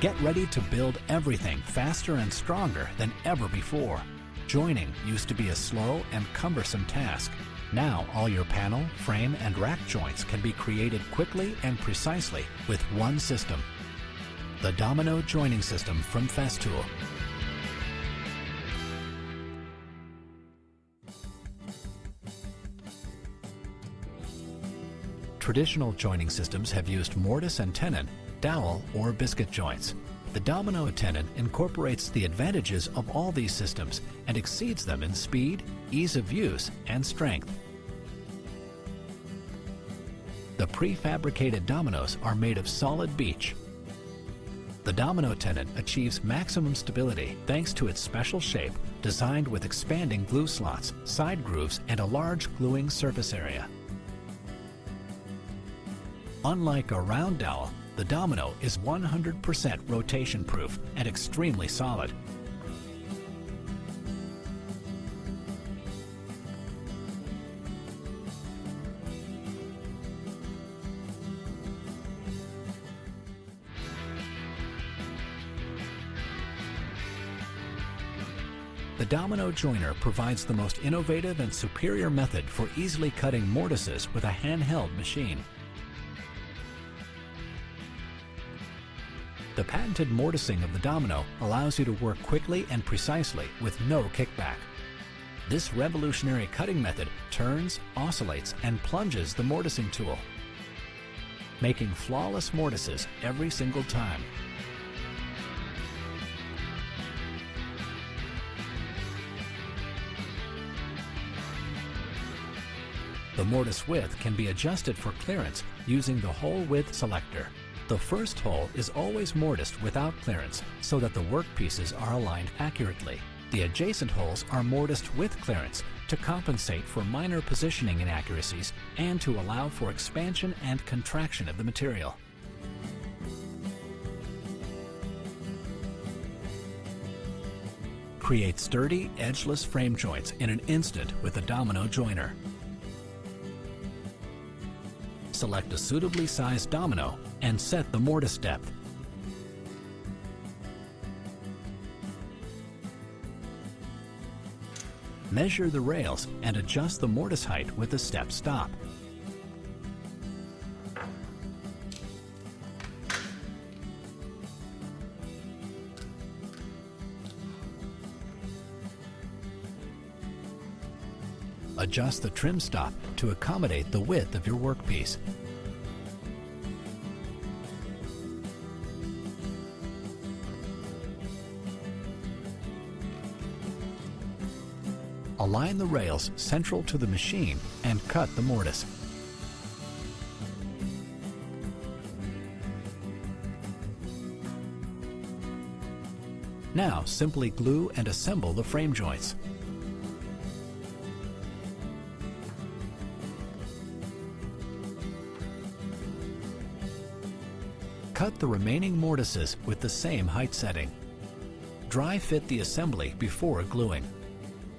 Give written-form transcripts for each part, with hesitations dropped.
Get ready to build everything faster and stronger than ever before. Joining used to be a slow and cumbersome task. Now all your panel, frame, and rack joints can be created quickly and precisely with one system. The Domino Joining System from Festool. Traditional joining systems have used mortise and tenon, dowel, or biscuit joints. The Domino tenon incorporates the advantages of all these systems and exceeds them in speed, ease of use, and strength. The prefabricated dominoes are made of solid beech. The Domino tenon achieves maximum stability thanks to its special shape, designed with expanding glue slots, side grooves, and a large gluing surface area. Unlike a round dowel, the Domino is 100% rotation-proof and extremely solid. The Domino Joiner provides the most innovative and superior method for easily cutting mortises with a handheld machine. The patented mortising of the Domino allows you to work quickly and precisely with no kickback. This revolutionary cutting method turns, oscillates, and plunges the mortising tool, making flawless mortises every single time. The mortise width can be adjusted for clearance using the hole width selector. The first hole is always mortised without clearance so that the workpieces are aligned accurately. The adjacent holes are mortised with clearance to compensate for minor positioning inaccuracies and to allow for expansion and contraction of the material. Create sturdy, edgeless frame joints in an instant with the Domino Joiner. Select a suitably sized domino and set the mortise depth. Measure the rails and adjust the mortise height with the step stop. Adjust the trim stop to accommodate the width of your workpiece. Align the rails central to the machine and cut the mortise. Now simply glue and assemble the frame joints. Cut the remaining mortises with the same height setting. Dry fit the assembly before gluing.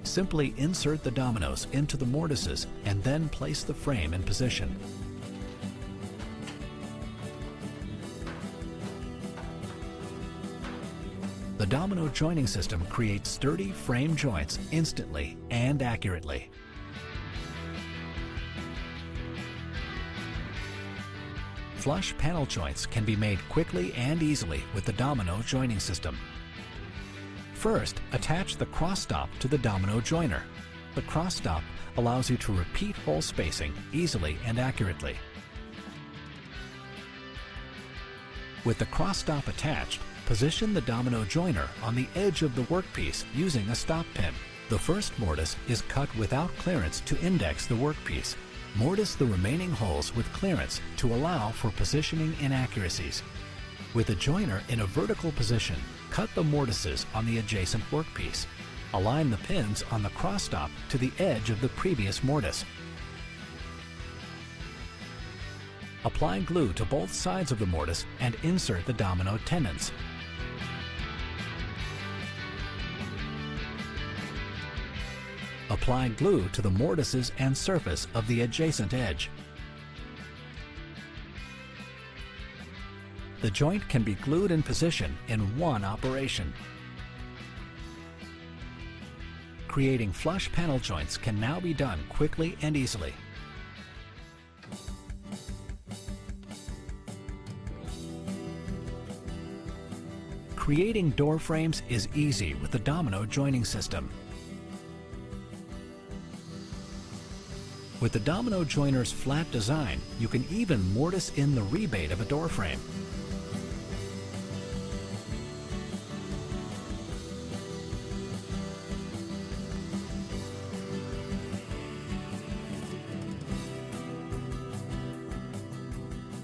Simply insert the dominoes into the mortises and then place the frame in position. The Domino Joining System creates sturdy frame joints instantly and accurately. Flush panel joints can be made quickly and easily with the Domino Joining System. First, attach the cross stop to the Domino joiner. The cross stop allows you to repeat hole spacing easily and accurately. With the cross stop attached, position the Domino joiner on the edge of the workpiece using a stop pin. The first mortise is cut without clearance to index the workpiece. Mortise the remaining holes with clearance to allow for positioning inaccuracies. With the joiner in a vertical position, cut the mortises on the adjacent workpiece. Align the pins on the cross stop to the edge of the previous mortise. Apply glue to both sides of the mortise and insert the Domino tenons. Apply glue to the mortises and surface of the adjacent edge. The joint can be glued in position in one operation. Creating flush panel joints can now be done quickly and easily. Creating door frames is easy with the Domino joining system. With the Domino joiner's flat design, you can even mortise in the rebate of a door frame.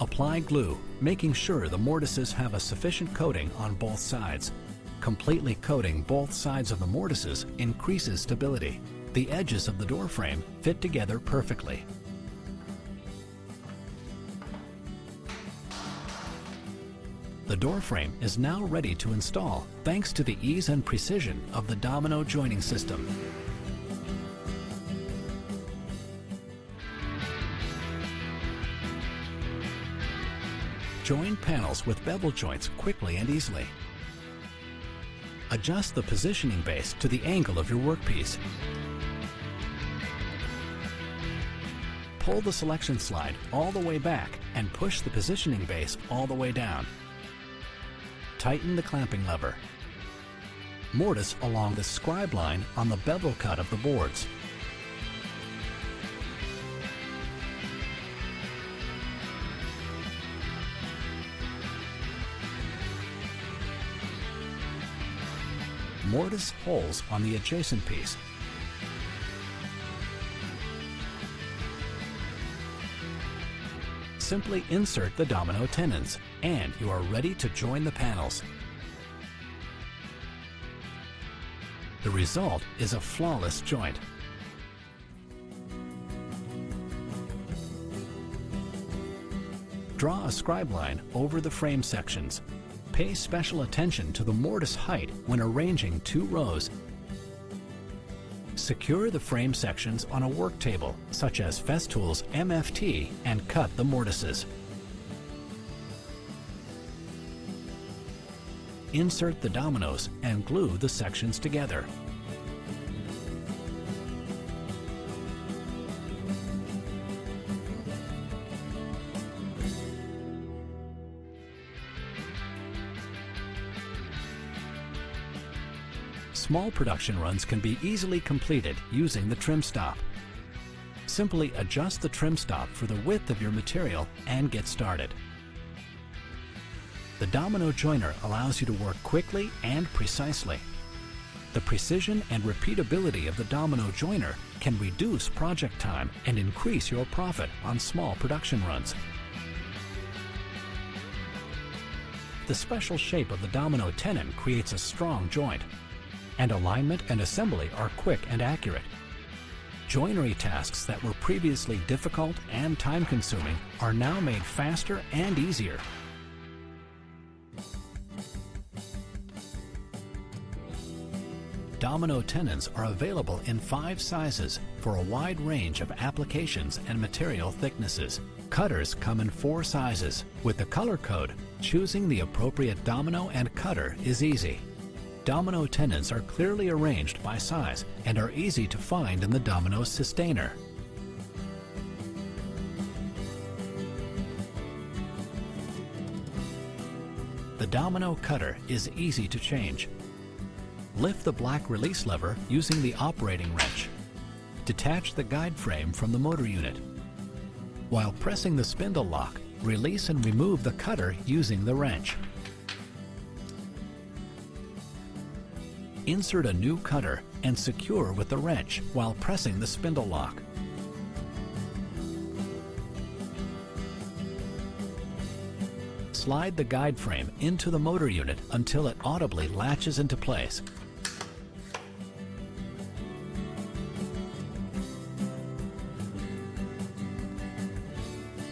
Apply glue, making sure the mortises have a sufficient coating on both sides. Completely coating both sides of the mortises increases stability. The edges of the door frame fit together perfectly. The door frame is now ready to install thanks to the ease and precision of the Domino joining system. Join panels with bevel joints quickly and easily. Adjust the positioning base to the angle of your workpiece. Pull the selection slide all the way back and push the positioning base all the way down. Tighten the clamping lever. Mortise along the scribe line on the bevel cut of the boards. Mortise holes on the adjacent piece. Simply insert the Domino tenons, and you are ready to join the panels. The result is a flawless joint. Draw a scribe line over the frame sections. Pay special attention to the mortise height when arranging two rows. Secure the frame sections on a work table, such as Festool's MFT, and cut the mortises. Insert the dominoes and glue the sections together. Small production runs can be easily completed using the trim stop. Simply adjust the trim stop for the width of your material and get started. The Domino joiner allows you to work quickly and precisely. The precision and repeatability of the Domino joiner can reduce project time and increase your profit on small production runs. The special shape of the Domino tenon creates a strong joint, and alignment and assembly are quick and accurate. Joinery tasks that were previously difficult and time-consuming are now made faster and easier. Domino tenons are available in 5 sizes for a wide range of applications and material thicknesses. Cutters come in 4 sizes. With the color code, choosing the appropriate domino and cutter is easy. Domino tenons are clearly arranged by size and are easy to find in the Domino systainer. The Domino cutter is easy to change. lift the black release lever using the operating wrench. Detach the guide frame from the motor unit. While pressing the spindle lock, release and remove the cutter using the wrench. Insert a new cutter and secure with the wrench while pressing the spindle lock. Slide the guide frame into the motor unit until it audibly latches into place.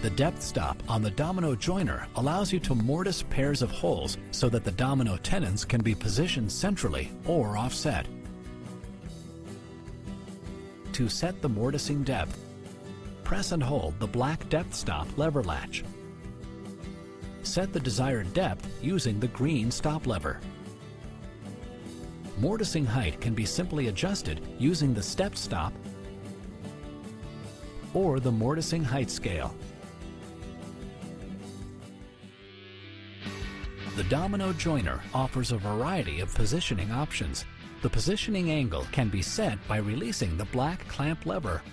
The depth stop on the Domino joiner allows you to mortise pairs of holes so that the domino tenons can be positioned centrally or offset. To set the mortising depth, press and hold the black depth stop lever latch. Set the desired depth using the green stop lever. Mortising height can be simply adjusted using the step stop or the mortising height scale. The Domino joiner offers a variety of positioning options. The positioning angle can be set by releasing the black clamp lever.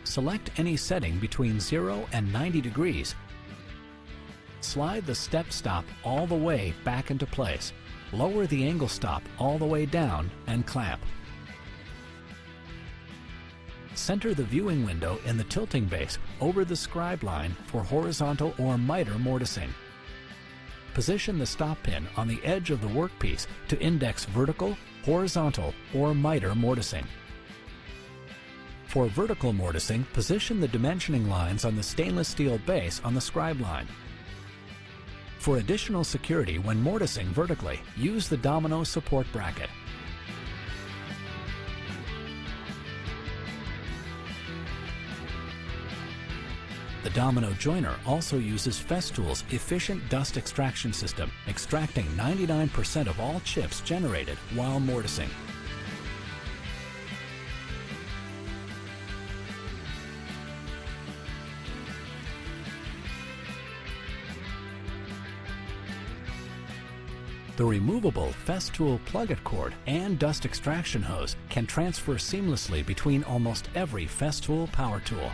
Select any setting between 0 and 90 degrees. Slide the step stop all the way back into place. Lower the angle stop all the way down and clamp. Center the viewing window in the tilting base over the scribe line for horizontal or miter mortising. Position the stop pin on the edge of the workpiece to index vertical, horizontal, or miter mortising. For vertical mortising, position the dimensioning lines on the stainless steel base on the scribe line. For additional security when mortising vertically, use the Domino support bracket. The Domino joiner also uses Festool's efficient dust extraction system, extracting 99% of all chips generated while mortising. The removable Festool plug-it cord and dust extraction hose can transfer seamlessly between almost every Festool power tool.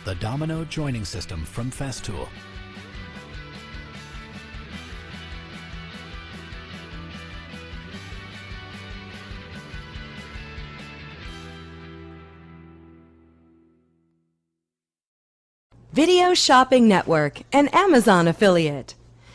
The Domino joining system from Festool. Video Shopping Network, an Amazon affiliate.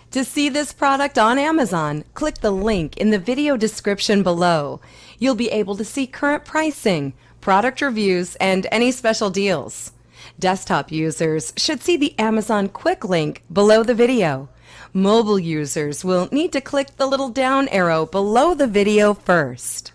To see this product on Amazon, click the link in the video description below. You'll be able to see current pricing, product reviews, and any special deals. Desktop users should see the Amazon quick link below the video. Mobile users will need to click the little down arrow below the video first.